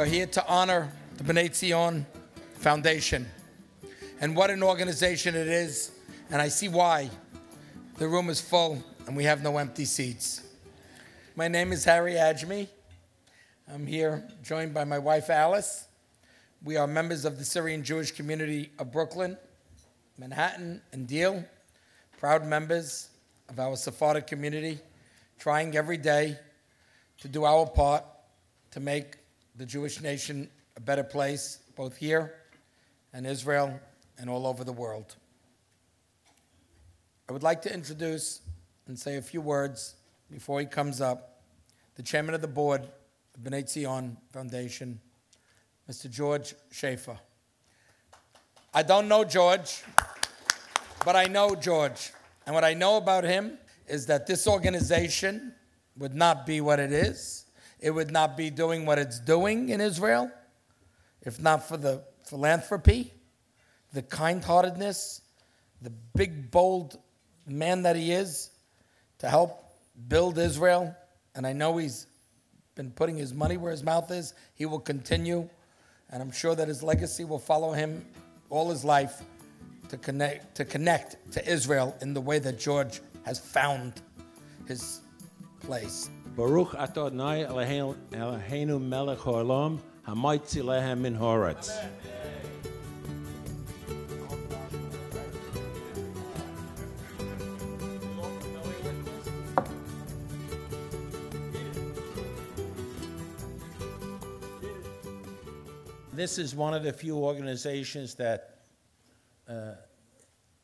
here to honor the Bnei Zion Foundation. And what an organization it is, and I see why. The room is full, and we have no empty seats. My name is Harry Ajmi. I'm here joined by my wife, Alice. We are members of the Syrian Jewish community of Brooklyn, Manhattan, and Deal, proud members of our Sephardic community, trying every day to do our part to make the Jewish nation a better place, both here and Israel and all over the world. I would like to introduce and say a few words before he comes up, the chairman of the board of Bnei Zion Foundation, Mr. George Schaefer. I don't know George, but I know George. And what I know about him is that this organization would not be what it is. It would not be doing what it's doing in Israel if not for the philanthropy, the kind-heartedness, the big, bold man that he is to help build Israel. And I know he's been putting his money where his mouth is. He will continue. And I'm sure that his legacy will follow him all his life to connect to Israel in the way that George has found his place. Baruch atah Adonai Eloheinu melech haolam hamoitzi lehem min haaretz. This is one of the few organizations that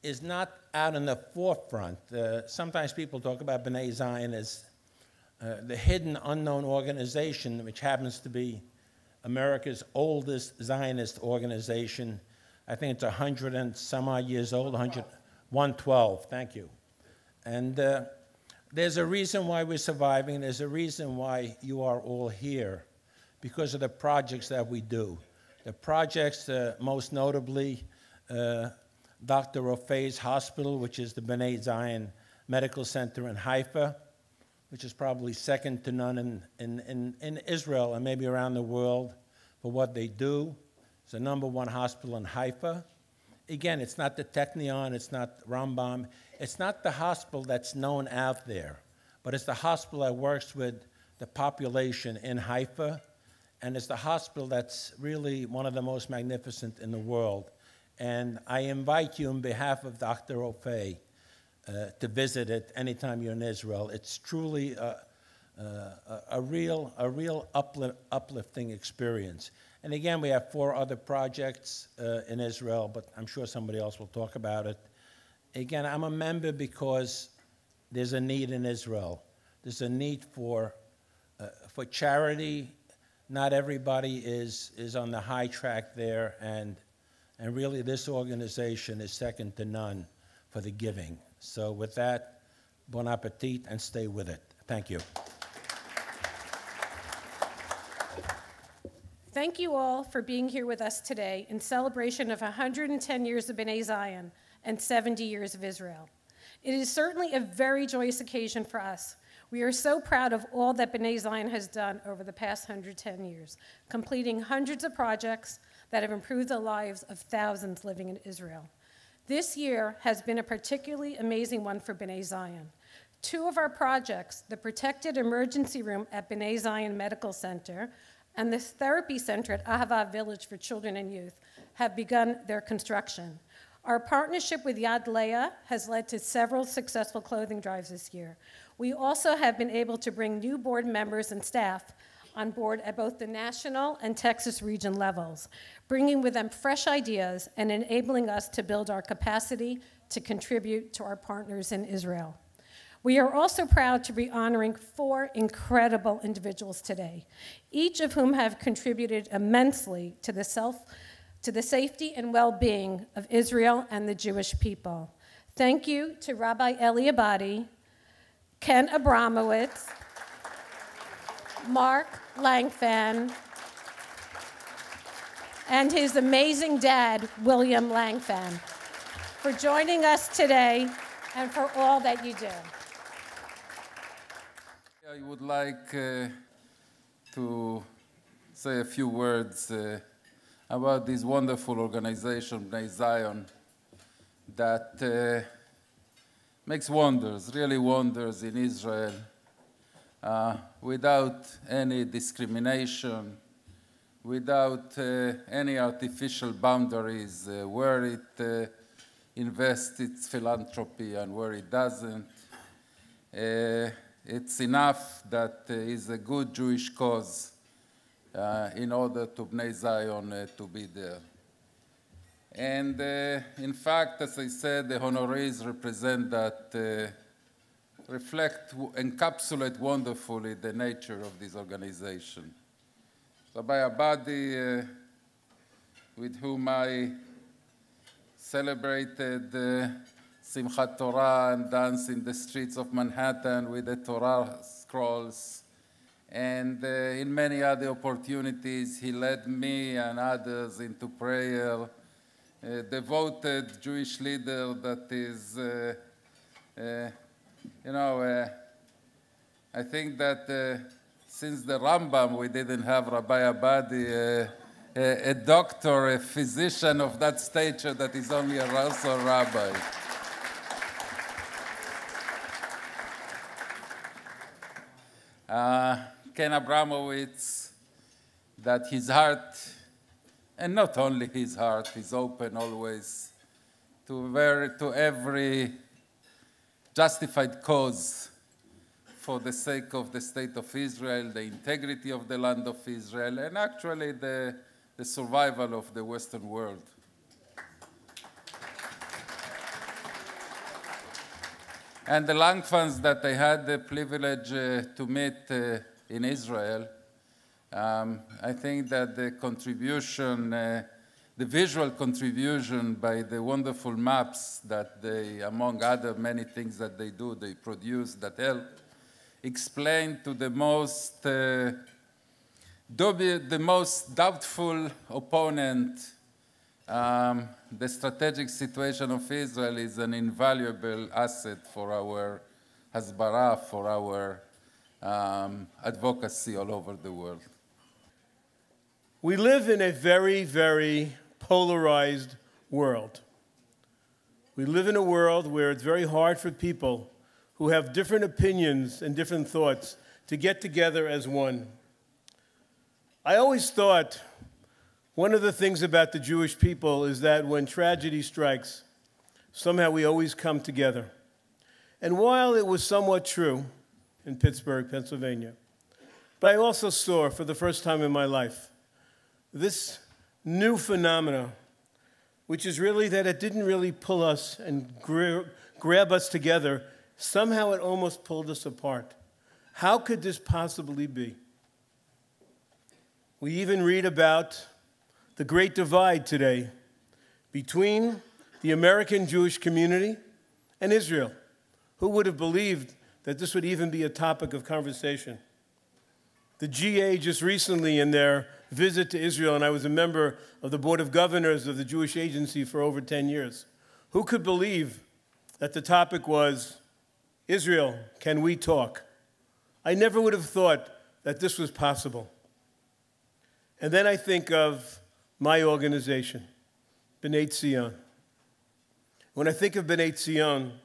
is not out in the forefront. Sometimes people talk about Bnei Zion as the hidden, unknown organization, which happens to be America's oldest Zionist organization. I think it's 100 and some odd years old, 112, thank you. And there's a reason why we're surviving. There's a reason why you are all here, because of the projects that we do. The projects, most notably, Dr. Rofei's hospital, which is the Bnei Zion Medical Center in Haifa, which is probably second to none in Israel and maybe around the world for what they do. It's the #1 hospital in Haifa. Again, it's not the Technion, it's not Rambam, it's not the hospital that's known out there, but it's the hospital that works with the population in Haifa, and it's the hospital that's really one of the most magnificent in the world. And I invite you on behalf of Dr. Rofei to visit it anytime you're in Israel. It's truly a real uplifting experience. And again, we have 4 other projects in Israel, but I'm sure somebody else will talk about it. Again, I'm a member because there's a need in Israel. There's a need for charity. Not everybody is on the high track there, and really this organization is second to none for the giving. So with that, bon appetit and stay with it. Thank you. Thank you all for being here with us today in celebration of 110 years of Bnei Zion and 70 years of Israel. It is certainly a very joyous occasion for us. We are so proud of all that Bnei Zion has done over the past 110 years, completing hundreds of projects that have improved the lives of thousands living in Israel. This year has been a particularly amazing one for Bnei Zion. 2 of our projects, the Protected Emergency Room at Bnei Zion Medical Center and the Therapy Center at Ahava Village for Children and Youth, have begun their construction. Our partnership with Yad Leah has led to several successful clothing drives this year. We also have been able to bring new board members and staff on board at both the national and Texas region levels, bringing with them fresh ideas and enabling us to build our capacity to contribute to our partners in Israel. We are also proud to be honoring 4 incredible individuals today, each of whom have contributed immensely to the safety and well-being of Israel and the Jewish people. Thank you to Rabbi Elie Abadie, Ken Abramowitz, Mark Langfan, and his amazing dad, William Langfan, for joining us today and for all that you do. I would like to say a few words about this wonderful organization, Bnai Zion, that makes wonders, really wonders in Israel, without any discrimination, without any artificial boundaries, where it invests its philanthropy and where it doesn't. It's enough that is a good Jewish cause in order to Bnai Zion to be there. And in fact, as I said, the honorees represent that, encapsulate wonderfully the nature of this organization. Rabbi Abadie, with whom I celebrated Simchat Torah and danced in the streets of Manhattan with the Torah scrolls. And in many other opportunities, he led me and others into prayer. Devoted Jewish leader that is, I think that since the Rambam, we didn't have Rabbi Abadie, a doctor, a physician of that stature that is only also a rabbi. Kenneth Abramowitz, that his heart, and not only his heart, is open always to every justified cause for the sake of the state of Israel, the integrity of the land of Israel, and actually the survival of the Western world. And the Langfans that I had the privilege to meet in Israel, I think that the contribution, the visual contribution by the wonderful maps that they, among other many things that they do, they produce that help explain to the most doubtful opponent the strategic situation of Israel is an invaluable asset for our hasbara, for our advocacy all over the world. We live in a very, very polarized world. We live in a world where it's very hard for people who have different opinions and different thoughts to get together as one. I always thought one of the things about the Jewish people is that when tragedy strikes, somehow we always come together. And while it was somewhat true in Pittsburgh, Pennsylvania, but I also saw for the first time in my life this new phenomena, which is really that it didn't really pull us and grab us together. Somehow it almost pulled us apart. How could this possibly be? We even read about the great divide today between the American Jewish community and Israel. Who would have believed that this would even be a topic of conversation? The GA just recently in their visit to Israel, and I was a member of the Board of Governors of the Jewish Agency for over 10 years. Who could believe that the topic was, Israel, can we talk? I never would have thought that this was possible. And then I think of my organization, Bnai Zion. When I think of Bnai Zion,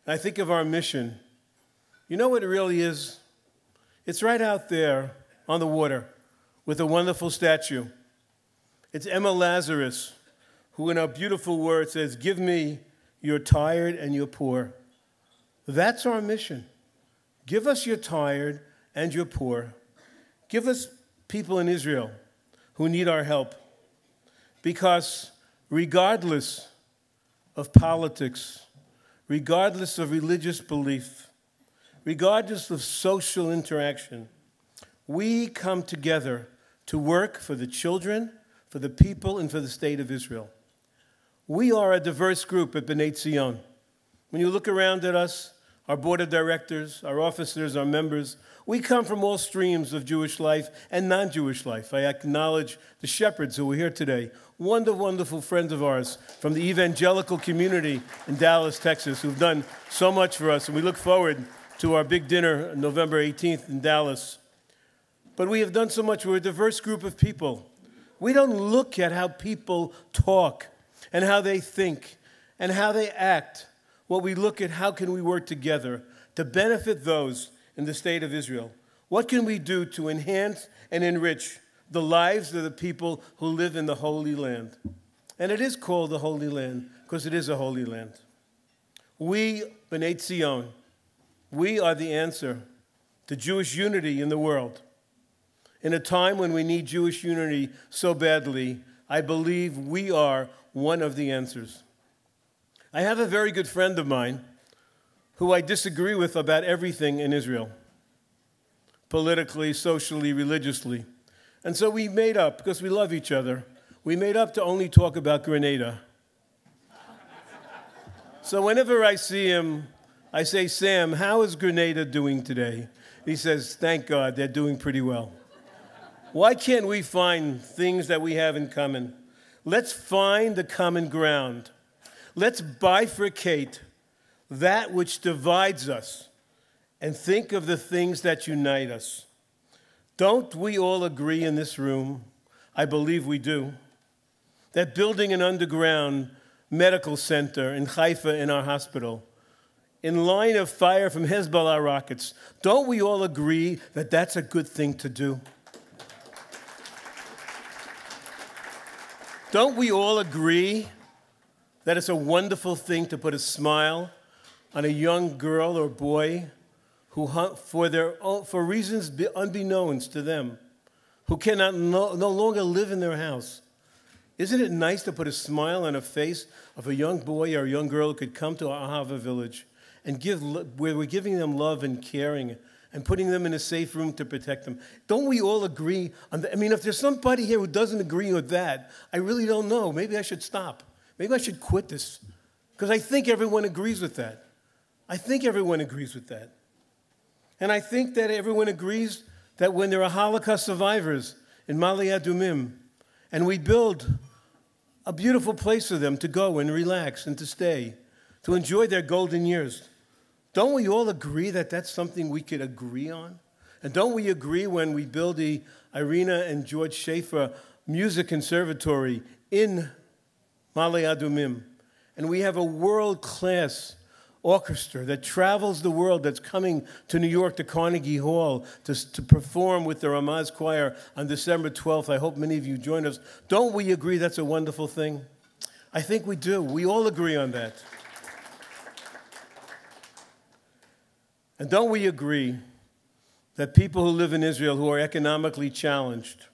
I think of our mission. You know what it really is? It's right out there on the water with a wonderful statue. It's Emma Lazarus, who in her beautiful words says, "Give me your tired and your poor." That's our mission. Give us your tired and your poor. Give us people in Israel who need our help. Because regardless of politics, regardless of religious belief, regardless of social interaction, we come together to work for the children, for the people, and for the state of Israel. We are a diverse group at Bnai Zion. When you look around at us, our board of directors, our officers, our members, we come from all streams of Jewish life and non-Jewish life. I acknowledge the shepherds who are here today, wonderful friends of ours from the evangelical community in Dallas, Texas, who've done so much for us, and we look forward to our big dinner on November 18th in Dallas. But we have done so much. We're a diverse group of people. We don't look at how people talk and how they think and how they act. What we look at, how can we work together to benefit those in the state of Israel? What can we do to enhance and enrich the lives of the people who live in the Holy Land? And it is called the Holy Land because it is a holy land. We, Bnei Zion, we are the answer to Jewish unity in the world. In a time when we need Jewish unity so badly, I believe we are one of the answers. I have a very good friend of mine who I disagree with about everything in Israel, politically, socially, religiously. And so we made up, because we love each other, we made up to only talk about Grenada. So whenever I see him, I say, Sam, how is Grenada doing today? He says, thank God, they're doing pretty well. Why can't we find things that we have in common? Let's find the common ground. Let's bifurcate that which divides us and think of the things that unite us. Don't we all agree in this room, I believe we do, that building an underground medical center in Haifa in our hospital, in line of fire from Hezbollah rockets, don't we all agree that that's a good thing to do? Don't we all agree that it's a wonderful thing to put a smile on a young girl or boy who, for reasons unbeknownst to them, who cannot no longer live in their house? Isn't it nice to put a smile on a face of a young boy or a young girl who could come to our Ahava village and where we're giving them love and caring and putting them in a safe room to protect them? Don't we all agree on that? I mean, if there's somebody here who doesn't agree with that, I really don't know. Maybe I should stop. Maybe I should quit this, because I think everyone agrees with that. I think everyone agrees with that. And I think that everyone agrees that when there are Holocaust survivors in Ma'ale Adumim, and we build a beautiful place for them to go and relax and to stay, to enjoy their golden years, don't we all agree that that's something we could agree on? And don't we agree when we build the Irina and George Schaefer Music Conservatory in Ma'ale Adumim, and we have a world-class orchestra that travels the world, that's coming to New York, to Carnegie Hall, to perform with the Ramaz Choir on December 12th. I hope many of you join us. Don't we agree that's a wonderful thing? I think we do. We all agree on that. And don't we agree that people who live in Israel who are economically challenged,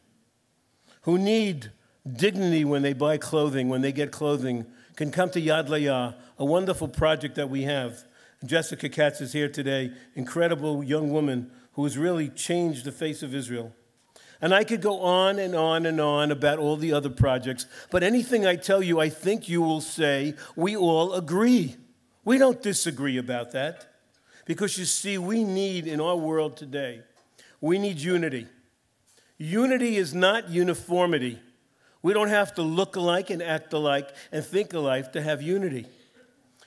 who need dignity when they buy clothing, when they get clothing, can come to Yad Layah, a wonderful project that we have. Jessica Katz is here today, incredible young woman who has really changed the face of Israel. And I could go on and on and on about all the other projects, but anything I tell you, I think you will say, we all agree. We don't disagree about that. Because you see, we need in our world today, we need unity. Unity is not uniformity. We don't have to look alike and act alike and think alike to have unity.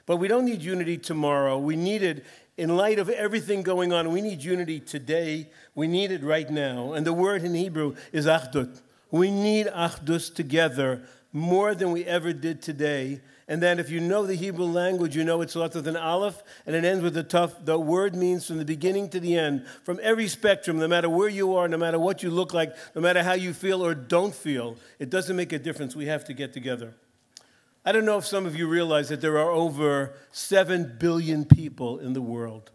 But we don't need unity tomorrow. We need it in light of everything going on. We need unity today. We need it right now. And the word in Hebrew is achdut. We need achdus together more than we ever did today. And then if you know the Hebrew language, you know it starts with an aleph and it ends with a taf. The word means from the beginning to the end, from every spectrum, no matter where you are, no matter what you look like, no matter how you feel or don't feel, it doesn't make a difference. We have to get together. I don't know if some of you realize that there are over 7 billion people in the world.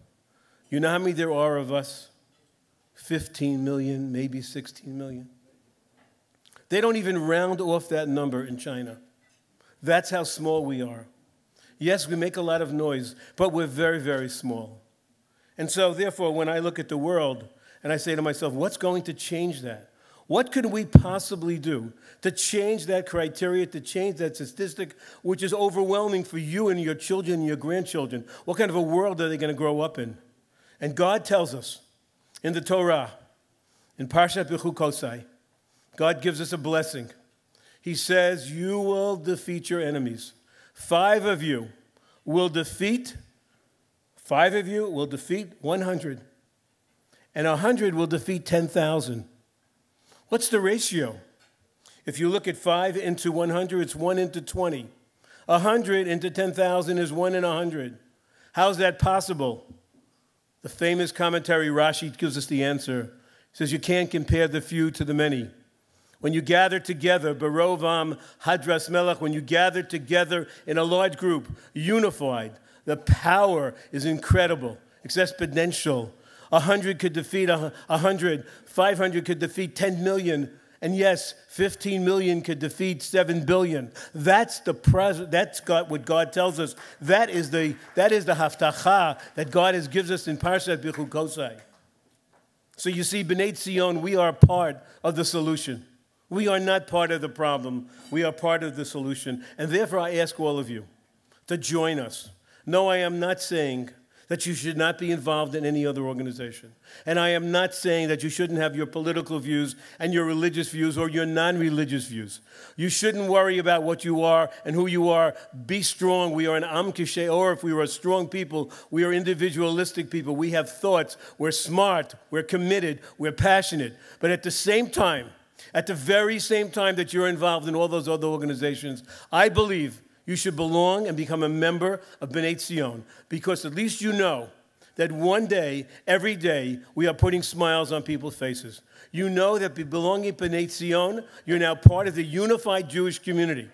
You know how many there are of us? 15 million, maybe 16 million. They don't even round off that number in China. That's how small we are. Yes, we make a lot of noise, but we're very, very small. And so, therefore, when I look at the world and I say to myself, what's going to change that? What could we possibly do to change that criteria, to change that statistic, which is overwhelming for you and your children and your grandchildren? What kind of a world are they going to grow up in? And God tells us in the Torah, in Parshat Bechukosai, God gives us a blessing. He says, you will defeat your enemies. 5 of you will defeat 100. and 100 will defeat 10,000. What's the ratio? If you look at 5 into 100, it's 1 into 20. 100 into 10,000 is 1 in 100. How's that possible? The famous commentary Rashi gives us the answer. He says you can't compare the few to the many. When you gather together, Barovam Hadras Melech, when you gather together in a large group, unified, the power is incredible. It's exponential. 100 could defeat 100. 500 could defeat 10 million. And yes, 15 million could defeat 7 billion. That's what God tells us. That is the haftacha that God gives us in Parshat Bechukosai. So you see, Bnei Tzion, we are part of the solution. We are not part of the problem. We are part of the solution. And therefore, I ask all of you to join us. No, I am not saying that you should not be involved in any other organization. And I am not saying that you shouldn't have your political views and your religious views or your non-religious views. You shouldn't worry about what you are and who you are. Be strong. We are an Am Kishe, or if we are a strong people, we are individualistic people. We have thoughts. We're smart. We're committed. We're passionate. But at the same time, at the very same time that you're involved in all those other organizations, I believe you should belong and become a member of Bnei Tzion, because at least you know that one day, every day, we are putting smiles on people's faces. You know that by belonging to Bnei Tzion, you're now part of the unified Jewish community.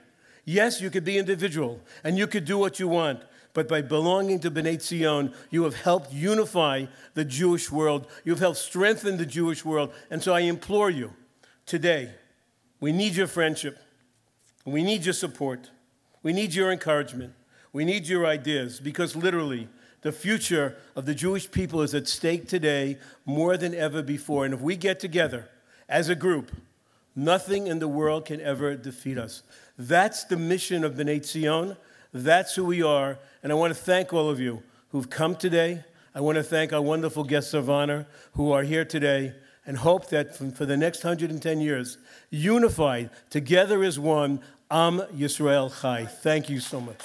Yes, you could be individual, and you could do what you want, but by belonging to Bnei Tzion, you have helped unify the Jewish world. You've helped strengthen the Jewish world. And so I implore you, today, we need your friendship. We need your support. We need your encouragement. We need your ideas, because literally the future of the Jewish people is at stake today more than ever before. And if we get together as a group, nothing in the world can ever defeat us. That's the mission of Bnei Tzion. That's who we are. And I want to thank all of you who've come today. I want to thank our wonderful guests of honor who are here today, and hope that for the next 110 years, unified, together as one, Am Yisrael Chai. Thank you so much.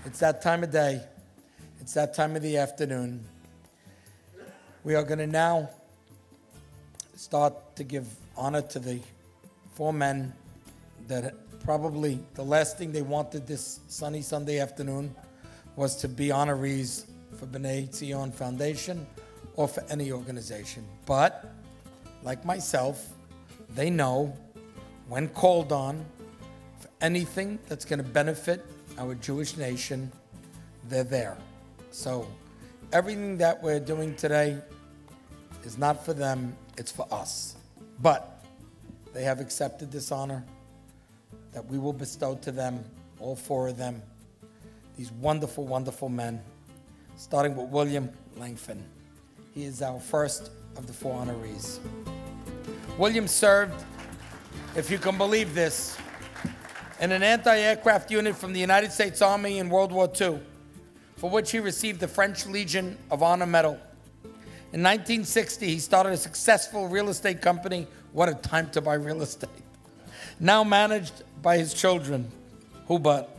It's that time of day. It's that time of the afternoon. We are going to now start to give honor to the 4 men that probably the last thing they wanted this sunny Sunday afternoon was to be honorees for Bnei Tzion Foundation or for any organization. But, like myself, they know when called on for anything that's going to benefit our Jewish nation, they're there. So everything that we're doing today is not for them, it's for us. But they have accepted this honor that we will bestow to them, all 4 of them, these wonderful, wonderful men, starting with William Langfan. He is our first of the 4 honorees. William served, if you can believe this, in an anti-aircraft unit from the United States Army in World War II, for which he received the French Legion of Honor Medal. In 1960, he started a successful real estate company. What a time to buy real estate. Now managed by his children. Who but?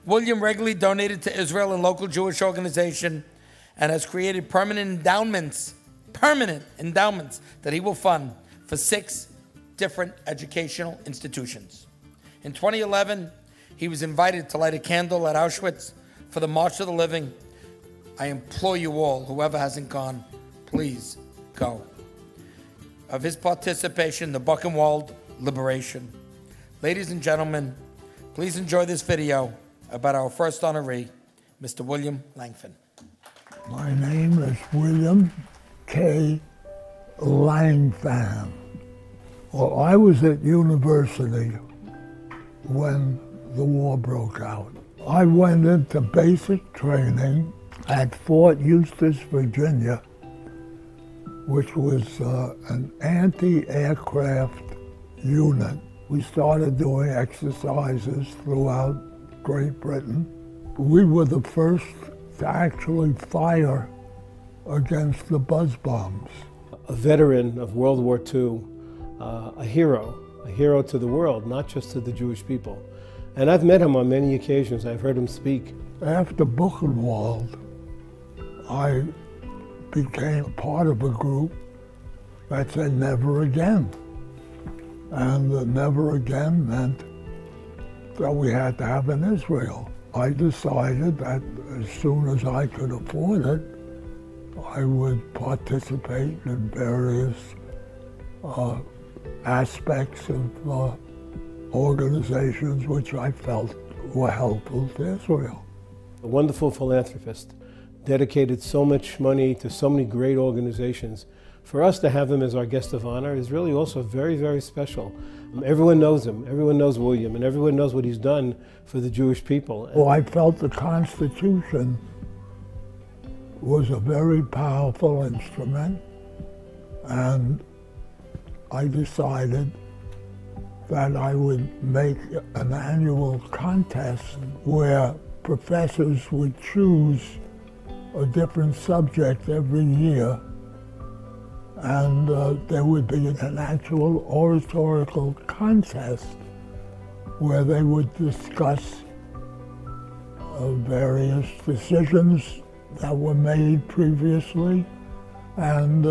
William regularly donated to Israel and local Jewish organizations and has created permanent endowments that he will fund for 6 different educational institutions. In 2011, he was invited to light a candle at Auschwitz for the March of the Living. I implore you all, whoever hasn't gone, please go. Of his participation in the Buchenwald liberation. Ladies and gentlemen, please enjoy this video about our first honoree, Mr. William Langfan. My name is William K. Langfan. Well, I was at university when the war broke out. I went into basic training at Fort Eustis, Virginia, which was an anti-aircraft unit. We started doing exercises throughout Great Britain. We were the first to actually fire against the buzz bombs. A veteran of World War II, a hero to the world, not just to the Jewish people. And I've met him on many occasions. I've heard him speak. After Buchenwald, I became part of a group that said never again. And the never again meant that we had to have an Israel. I decided that as soon as I could afford it, I would participate in various aspects of organizations which I felt were helpful to Israel. A wonderful philanthropist, dedicated so much money to so many great organizations. For us to have him as our guest of honor is really also very, very special. Everyone knows him, everyone knows William, and everyone knows what he's done for the Jewish people. Well, I felt the Constitution was a very powerful instrument, and I decided that I would make an annual contest where professors would choose a different subject every year, and there would be an actual oratorical contest where they would discuss various decisions that were made previously and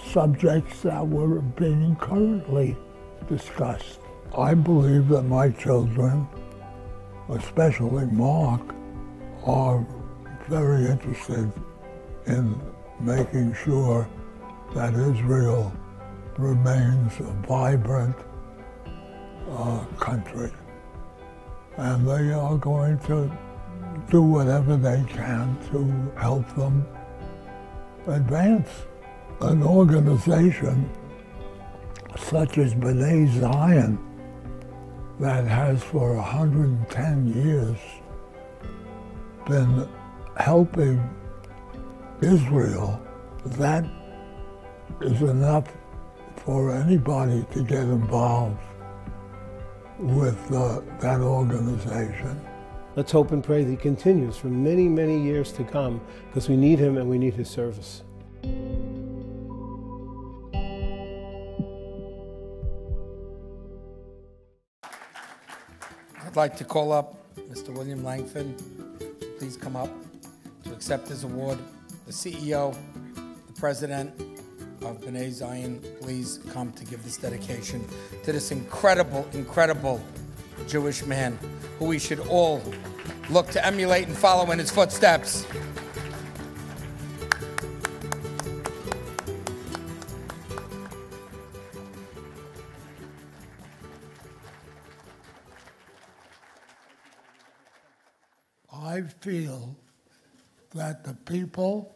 subjects that were being currently discussed. I believe that my children, especially Mark, are very interested in making sure that Israel remains a vibrant country. And they are going to do whatever they can to help them advance. An organization such as Bnai Zion that has for 110 years been helping Israel, that is enough for anybody to get involved with that organization. Let's hope and pray that he continues for many, many years to come, because we need him and we need his service. I'd like to call up Mr. William Langfan. Please come up to accept his award. The CEO, the president of Bnai Zion, please come to give this dedication to this incredible, incredible Jewish man who we should all look to emulate and follow in his footsteps. I feel that the people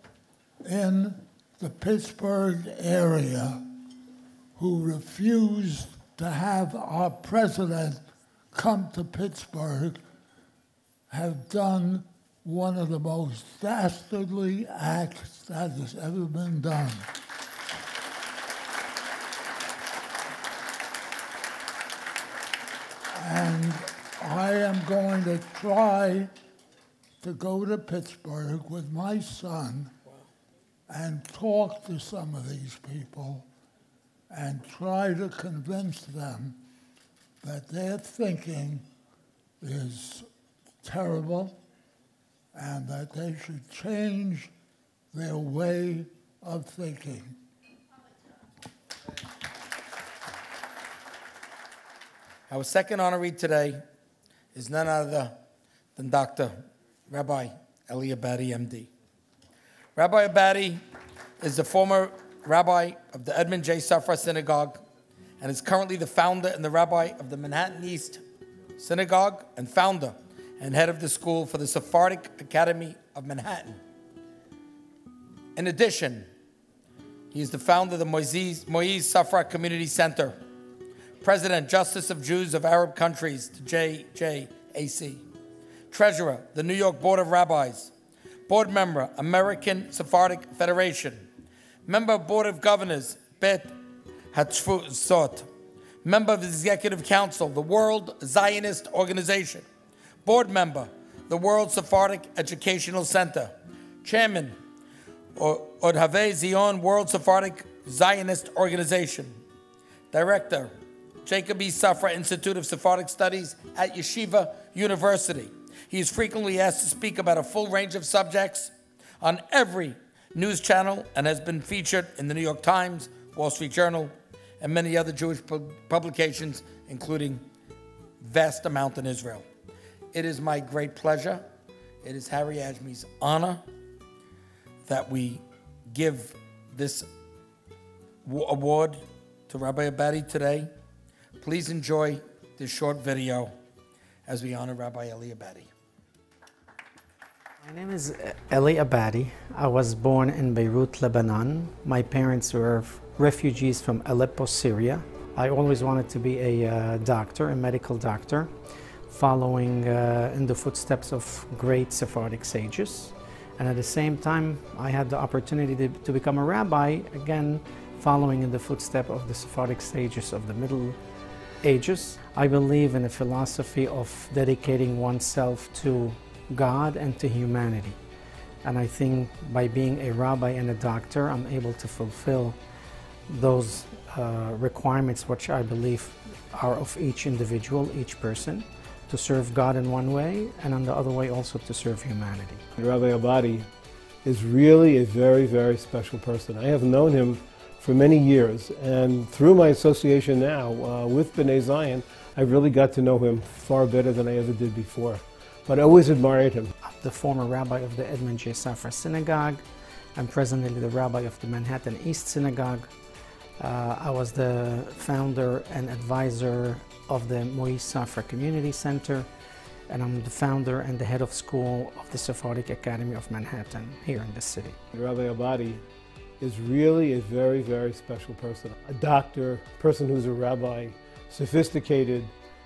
in the Pittsburgh area who refused to have our president come to Pittsburgh have done one of the most dastardly acts that has ever been done. And I am going to try to go to Pittsburgh with my son and talk to some of these people and try to convince them that their thinking is terrible and that they should change their way of thinking. Our second honoree today is none other than Dr. Rabbi Elie Abadie, MD. Rabbi Abadie is the former rabbi of the Edmund J. Safra Synagogue and is currently the founder and the rabbi of the Manhattan East Synagogue and founder and head of the school for the Sephardic Academy of Manhattan. In addition, he is the founder of the Moïse Safra Community Center, President Justice of Jews of Arab Countries, the JJAC, Treasurer, the New York Board of Rabbis, Board Member, American Sephardic Federation, Member of Board of Governors, Bet Hatshvut, Member of the Executive Council, the World Zionist Organization, Board Member, the World Sephardic Educational Center, Chairman, Odhavei Zion World Sephardic Zionist Organization, Director, Jacob E. Safra Institute of Sephardic Studies at Yeshiva University. He is frequently asked to speak about a full range of subjects on every news channel and has been featured in the New York Times, Wall Street Journal, and many other Jewish publications, including vast amount in Israel. It is my great pleasure, it is Harry Ajmi's honor that we give this award to Rabbi Abadie today. Please enjoy this short video as we honor Rabbi Elie Abadie. My name is Elie Abadie. I was born in Beirut, Lebanon. My parents were refugees from Aleppo, Syria. I always wanted to be a doctor, a medical doctor, following in the footsteps of great Sephardic sages. And at the same time, I had the opportunity to become a rabbi, again, following in the footsteps of the Sephardic sages of the Middle Ages. I believe in a philosophy of dedicating oneself to God and to humanity. And I think by being a rabbi and a doctor, I'm able to fulfill those requirements which I believe are of each individual, each person, to serve God in one way, and on the other way also to serve humanity. Rabbi Abadie is really a very, very special person. I have known him for many years, and through my association now with Bnai Zion, I really got to know him far better than I ever did before. But I always admired him. I'm the former rabbi of the Edmund J. Safra Synagogue. I'm presently the rabbi of the Manhattan East Synagogue. I was the founder and advisor of the Moïse Safra Community Center, and I'm the founder and the head of school of the Sephardic Academy of Manhattan here in this city. Rabbi Abadie is really a very, very special person. A doctor, a person who's a rabbi, sophisticated,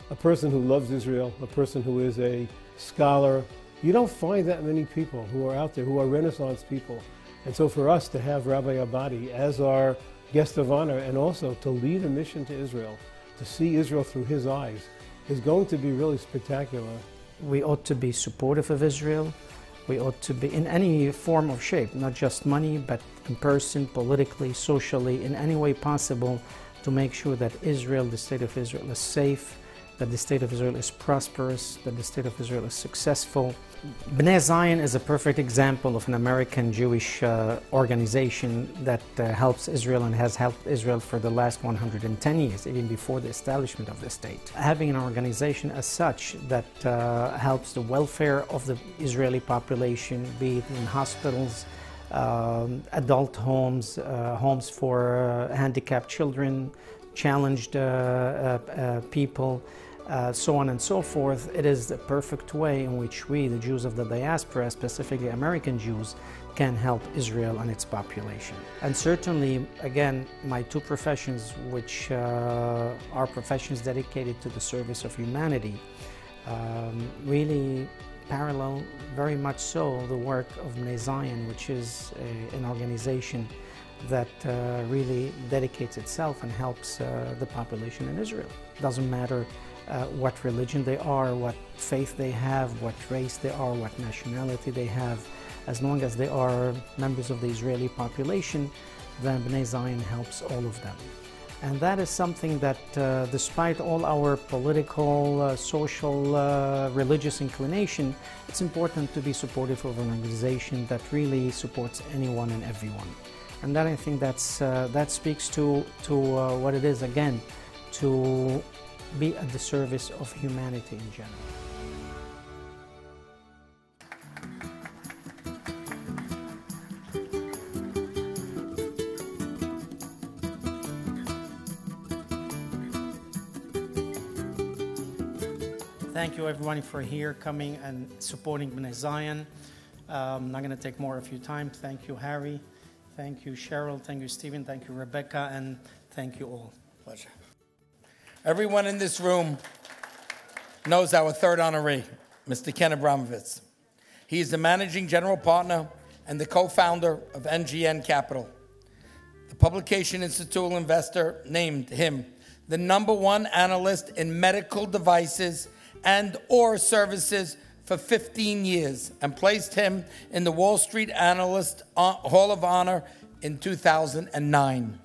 a person who loves Israel, a person who is a scholar. You don't find that many people who are out there, who are Renaissance people. And so for us to have Rabbi Abadie as our guest of honor and also to lead a mission to Israel, to see Israel through his eyes, is going to be really spectacular. We ought to be supportive of Israel. We ought to be in any form of shape, not just money, but in person, politically, socially, in any way possible, to make sure that Israel, the state of Israel, is safe, that the state of Israel is prosperous, that the state of Israel is successful. Bnai Zion is a perfect example of an American Jewish organization that helps Israel and has helped Israel for the last 110 years, even before the establishment of the state. Having an organization as such that helps the welfare of the Israeli population, be it in hospitals, adult homes, homes for handicapped children, challenged people, so on and so forth. It is the perfect way in which we, the Jews of the diaspora, specifically American Jews, can help Israel and its population. And certainly, again, my two professions, which are professions dedicated to the service of humanity, really parallel very much so the work of Bnai Zion, which is an organization that really dedicates itself and helps the population in Israel. Doesn't matter what religion they are, what faith they have, what race they are, what nationality they have. As long as they are members of the Israeli population, then Bnai Zion helps all of them. And that is something that, despite all our political, social, religious inclination, it's important to be supportive of an organization that really supports anyone and everyone. And that, I think, that speaks to what it is, again, to be at the service of humanity in general. Thank you everyone for here, coming and supporting Bnai Zion. I'm not going to take more of your time. Thank you, Harry. Thank you, Cheryl. Thank you, Stephen. Thank you, Rebecca. And thank you all. Pleasure. Everyone in this room knows our third honoree, Mr. Kenneth Abramowitz. He is the managing general partner and the co-founder of NGN Capital. The Publication Institutional Investor named him the #1 analyst in medical devices and or services for 15 years and placed him in the Wall Street Analyst Hall of Honor in 2009.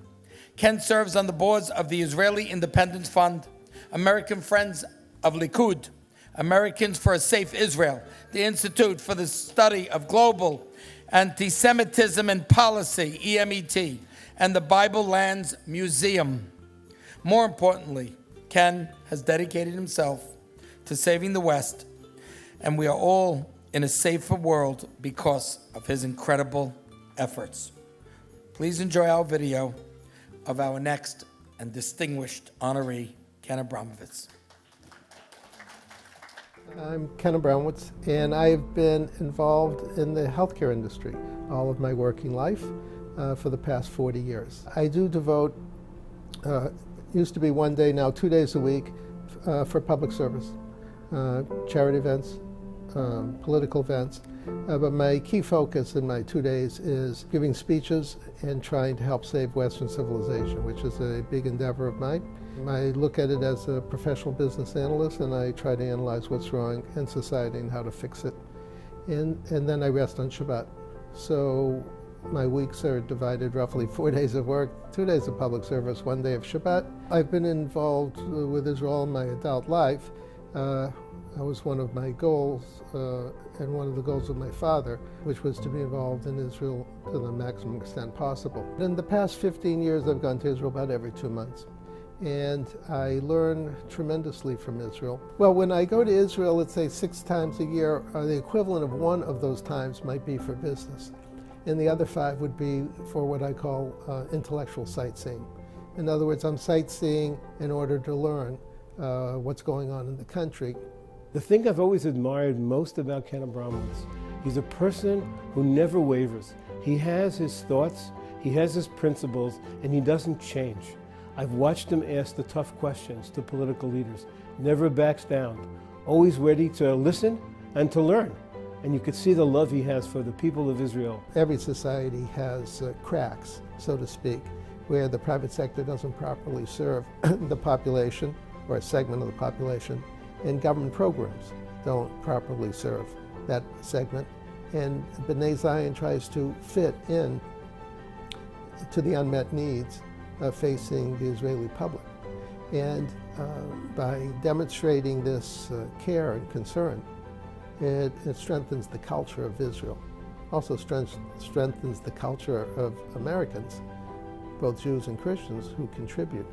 Ken serves on the boards of the Israeli Independence Fund, American Friends of Likud, Americans for a Safe Israel, the Institute for the Study of Global Anti-Semitism and Policy, EMET, and the Bible Lands Museum. More importantly, Ken has dedicated himself to saving the West, and we are all in a safer world because of his incredible efforts. Please enjoy our video of our next and distinguished honoree, Ken Abramowitz. I'm Ken Abramowitz, and I've been involved in the healthcare industry all of my working life for the past 40 years. I do devote, used to be one day, now 2 days a week for public service, charity events, political events. But my key focus in my 2 days is giving speeches and trying to help save Western civilization, which is a big endeavor of mine. I look at it as a professional business analyst, and I try to analyze what's wrong in society and how to fix it. And then I rest on Shabbat. So my weeks are divided roughly 4 days of work, 2 days of public service, 1 day of Shabbat. I've been involved with Israel in my adult life. That was one of my goals, and one of the goals of my father, which was to be involved in Israel to the maximum extent possible. In the past 15 years, I've gone to Israel about every 2 months. And I learn tremendously from Israel. Well, when I go to Israel, let's say 6 times a year, the equivalent of one of those times might be for business. And the other 5 would be for what I call intellectual sightseeing. In other words, I'm sightseeing in order to learn what's going on in the country. The thing I've always admired most about Ken Abramowitz, he's a person who never wavers. He has his thoughts, he has his principles, and he doesn't change. I've watched him ask the tough questions to political leaders, never backs down, always ready to listen and to learn. And you could see the love he has for the people of Israel. Every society has cracks, so to speak, where the private sector doesn't properly serve the population or a segment of the population, and government programs don't properly serve that segment. And Bnai Zion tries to fit in to the unmet needs facing the Israeli public. And by demonstrating this care and concern, it strengthens the culture of Israel. Also strengthens the culture of Americans, both Jews and Christians, who contribute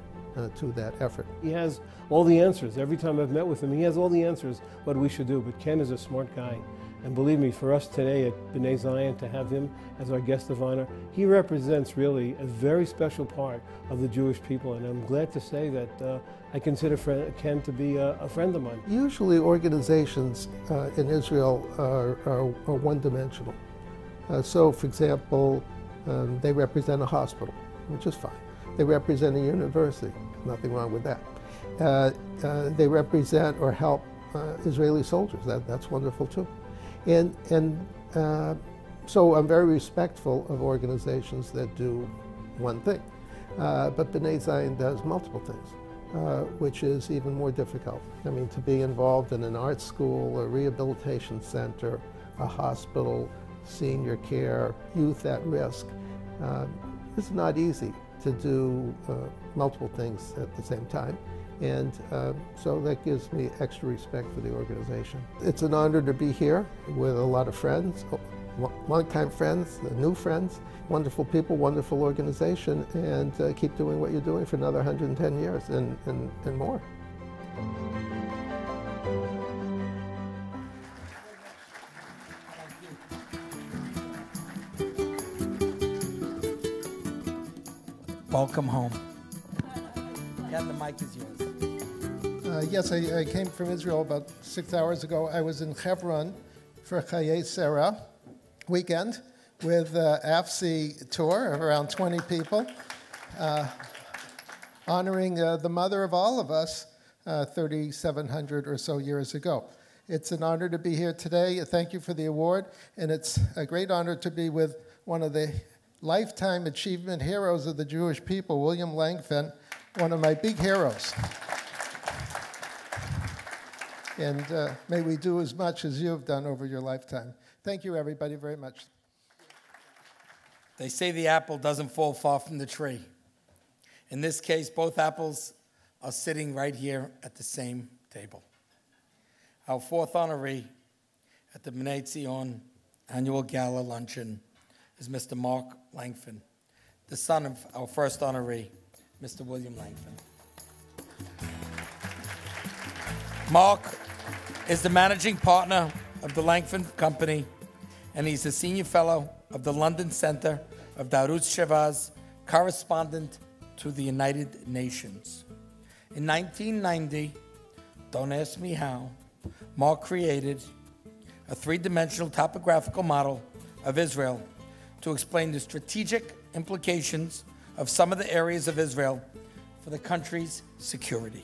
to that effort. He has all the answers. Every time I've met with him, he has all the answers what we should do. But Ken is a smart guy. And believe me, for us today at Bnai Zion to have him as our guest of honor, he represents really a very special part of the Jewish people. And I'm glad to say that I consider Ken to be a friend of mine. Usually organizations in Israel are one-dimensional. So, for example, they represent a hospital, which is fine. They represent a university, nothing wrong with that. They represent or help Israeli soldiers, that's wonderful too. And so I'm very respectful of organizations that do one thing. But Bnai Zion does multiple things, which is even more difficult. I mean, to be involved in an art school, a rehabilitation center, a hospital, senior care, youth at risk, it's not easy to do multiple things at the same time. And so that gives me extra respect for the organization. It's an honor to be here with a lot of friends, longtime friends, new friends, wonderful people, wonderful organization, and keep doing what you're doing for another 110 years and more. Welcome home. Ken, the mic is yours. Yes, I came from Israel about 6 hours ago. I was in Hebron for Chayei Sarah weekend with AFC tour of around 20 people, honoring the mother of all of us 3,700 or so years ago. It's an honor to be here today. Thank you for the award, and it's a great honor to be with one of the lifetime achievement heroes of the Jewish people, William Langfan, one of my big heroes. And may we do as much as you've done over your lifetime. Thank you, everybody, very much. They say the apple doesn't fall far from the tree. In this case, both apples are sitting right here at the same table. Our fourth honoree at the Bnai Zion annual Gala luncheon is Mr. Mark Langfan, the son of our first honoree, Mr. William Langfan. Mark is the managing partner of the Langfan Company, and he's a senior fellow of the London Center of Darut Shavaz, correspondent to the United Nations. In 1990, don't ask me how, Mark created a three-dimensional topographical model of Israel to explain the strategic implications of some of the areas of Israel for the country's security,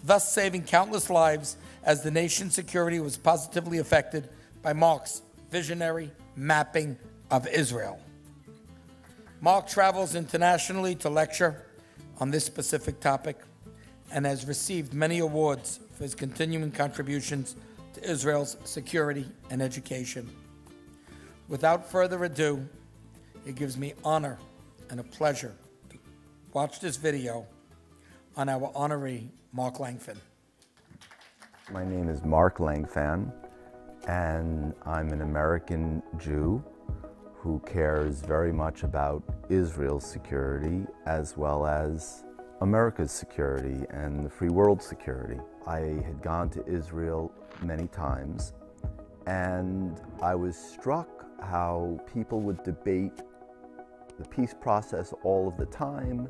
thus saving countless lives as the nation's security was positively affected by Mark's visionary mapping of Israel. Mark travels internationally to lecture on this specific topic and has received many awards for his continuing contributions to Israel's security and education. Without further ado, it gives me honor and a pleasure to watch this video on our honoree, Mark Langfan. My name is Mark Langfan, and I'm an American Jew who cares very much about Israel's security as well as America's security and the free world's security. I had gone to Israel many times, and I was struck how people would debate the peace process all of the time,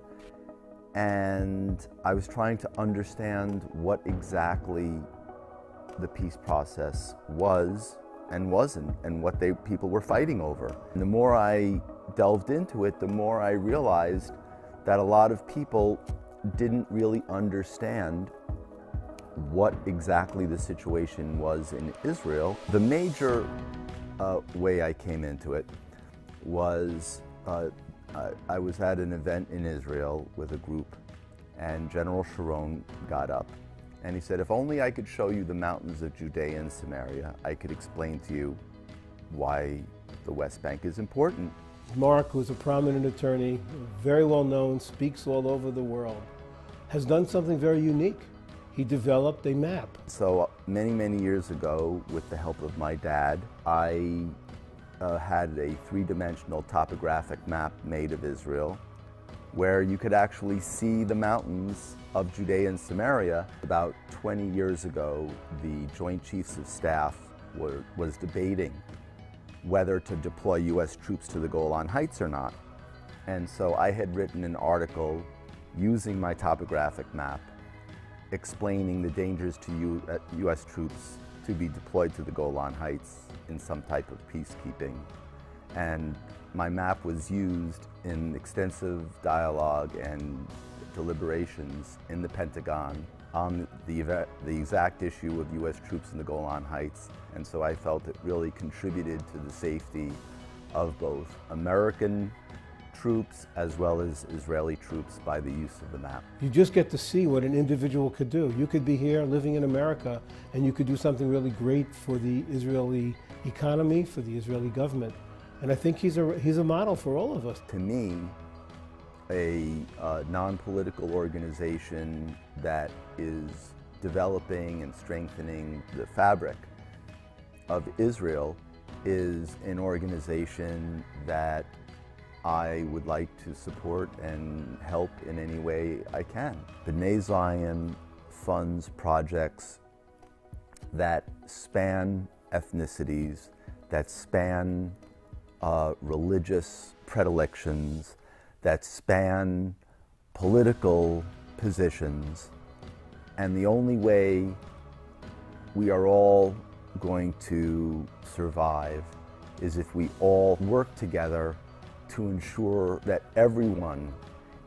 and I was trying to understand what exactly the peace process was and wasn't, and what people were fighting over. And the more I delved into it, the more I realized that a lot of people didn't really understand what exactly the situation was in Israel. The major way I came into it was I was at an event in Israel with a group, and General Sharon got up and he said, if only I could show you the mountains of Judea and Samaria, I could explain to you why the West Bank is important. Mark, who's a prominent attorney, very well known, speaks all over the world, has done something very unique. He developed a map. So many, many years ago, with the help of my dad, I had a three-dimensional topographic map made of Israel, where you could actually see the mountains of Judea and Samaria. About 20 years ago, the Joint Chiefs of Staff was debating whether to deploy U.S. troops to the Golan Heights or not. And so I had written an article using my topographic map, explaining the dangers to U.S. troops to be deployed to the Golan Heights in some type of peacekeeping. And my map was used in extensive dialogue and deliberations in the Pentagon on the exact issue of U.S. troops in the Golan Heights. And so I felt it really contributed to the safety of both American troops as well as Israeli troops by the use of the map. You just get to see what an individual could do. You could be here living in America and you could do something really great for the Israeli economy, for the Israeli government. And I think he's a model for all of us. To me, a non-political organization that is developing and strengthening the fabric of Israel is an organization that I would like to support and help in any way I can. Bnai Zion funds projects that span ethnicities, that span religious predilections, that span political positions, and the only way we are all going to survive is if we all work together to ensure that everyone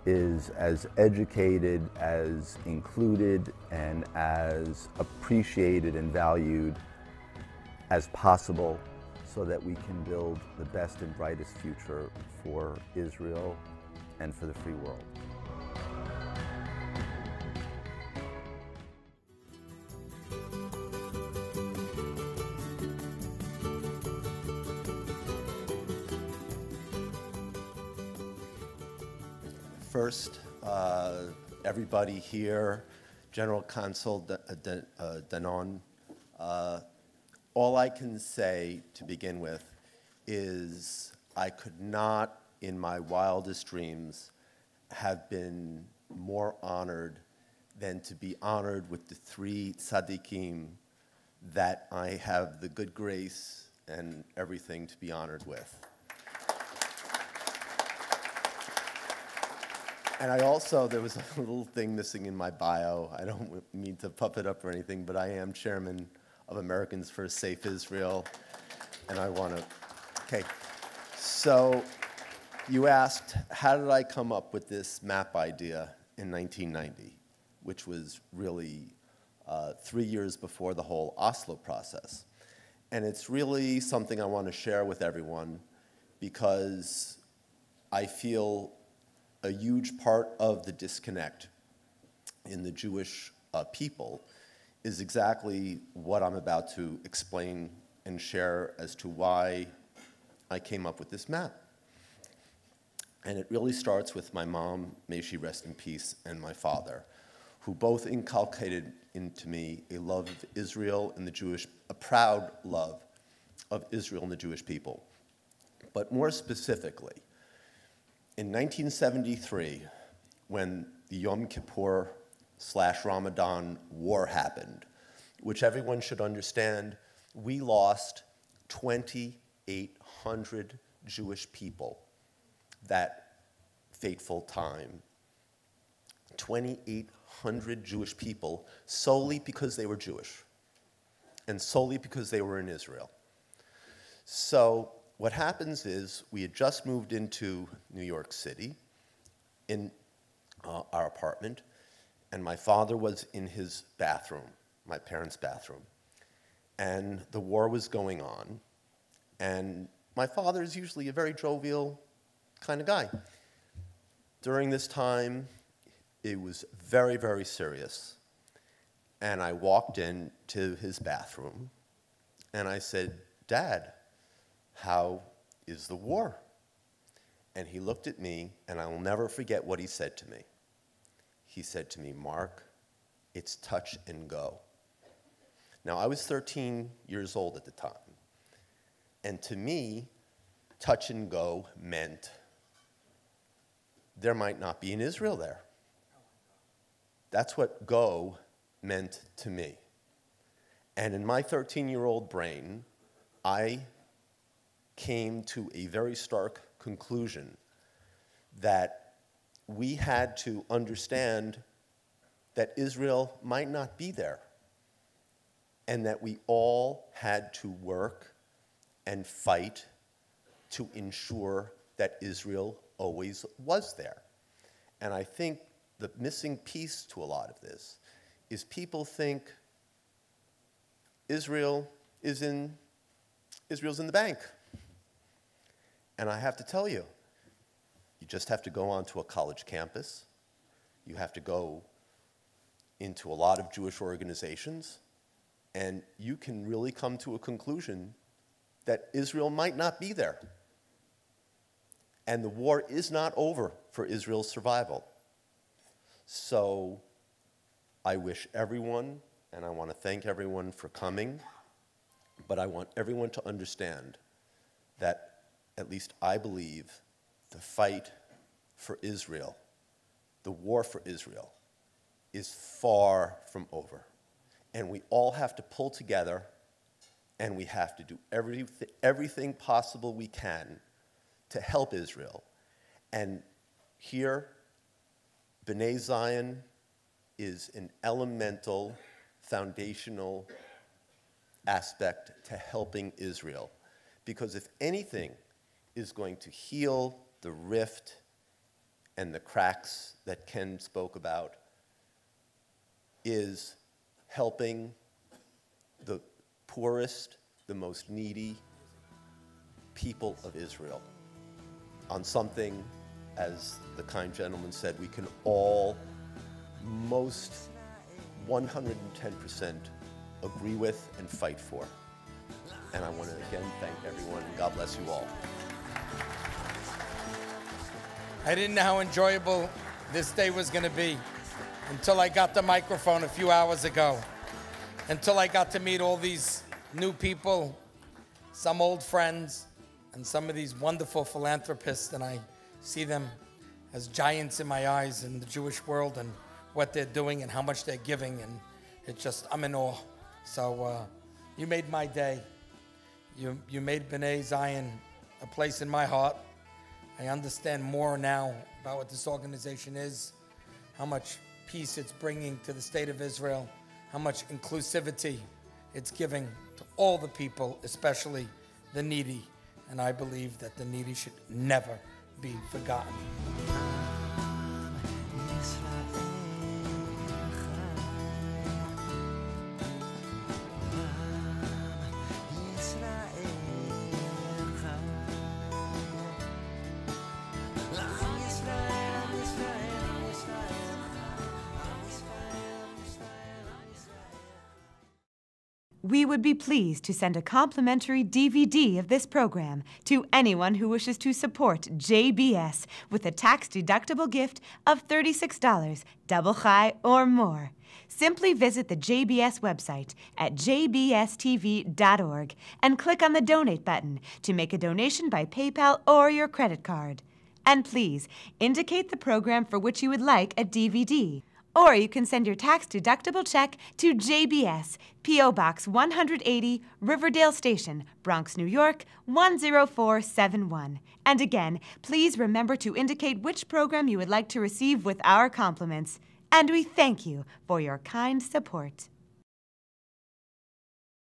is as educated, as included, and as appreciated and valued as possible, so that we can build the best and brightest future for Israel and for the free world. First, everybody here, General Consul Dayan, all I can say to begin with is I could not, in my wildest dreams, have been more honored than to be honored with the 3 tzaddikim that I have the good grace and everything to be honored with. And I also, there was a little thing missing in my bio. I don't mean to puff it up or anything, but I am chairman of Americans for a Safe Israel. And I want to, okay. So you asked, how did I come up with this map idea in 1990, which was really 3 years before the whole Oslo process. And it's really something I want to share with everyone because I feel a huge part of the disconnect in the Jewish people is exactly what I'm about to explain and share as to why I came up with this map. And it really starts with my mom, may she rest in peace, and my father, who both inculcated into me a love of Israel and the Jewish, a proud love of Israel and the Jewish people. But more specifically, in 1973, when the Yom Kippur/Ramadan war happened, which everyone should understand, we lost 2,800 Jewish people that fateful time. 2,800 Jewish people solely because they were Jewish and solely because they were in Israel. So what happens is we had just moved into New York City in our apartment, and my father was in his bathroom, my parents' bathroom, and the war was going on, and my father is usually a very jovial kind of guy. During this time, it was very, very serious, and I walked into his bathroom, and I said, "Dad, how is the war?" And he looked at me, and I will never forget what he said to me. He said to me, "Mark, it's touch and go." Now, I was 13 years old at the time, and to me, touch and go meant there might not be an Israel there. That's what go meant to me. And in my 13-year-old brain, I came to a very stark conclusion that we had to understand that Israel might not be there, and that we all had to work and fight to ensure that Israel always was there. And I think the missing piece to a lot of this is people think Israel's in the bank. And I have to tell you, you just have to go onto a college campus. You have to go into a lot of Jewish organizations, and you can really come to a conclusion that Israel might not be there. And the war is not over for Israel's survival. So I wish everyone, and I want to thank everyone for coming, but I want everyone to understand that, at least I believe, the fight for Israel, the war for Israel, is far from over. And we all have to pull together, and we have to do everything possible we can to help Israel. And here, Bnai Zion is an elemental, foundational aspect to helping Israel. Because if anything is going to heal the rift and the cracks that Ken spoke about, is helping the poorest, the most needy people of Israel on something, as the kind gentleman said, we can all most 110% agree with and fight for. And I want to again thank everyone, and God bless you all. I didn't know how enjoyable this day was going to be until I got the microphone a few hours ago, until I got to meet all these new people, some old friends, and some of these wonderful philanthropists, and I see them as giants in my eyes in the Jewish world and what they're doing and how much they're giving, and it's just, I'm in awe. So you made my day. You made Bnai Zion a place in my heart. I understand more now about what this organization is, how much peace it's bringing to the state of Israel, how much inclusivity it's giving to all the people, especially the needy. And I believe that the needy should never be forgotten. We would be pleased to send a complimentary DVD of this program to anyone who wishes to support JBS with a tax-deductible gift of $36, double chai or more. Simply visit the JBS website at jbstv.org and click on the Donate button to make a donation by PayPal or your credit card. And please indicate the program for which you would like a DVD. Or you can send your tax-deductible check to JBS, P.O. Box 180, Riverdale Station, Bronx, New York, 10471. And again, please remember to indicate which program you would like to receive with our compliments. And we thank you for your kind support.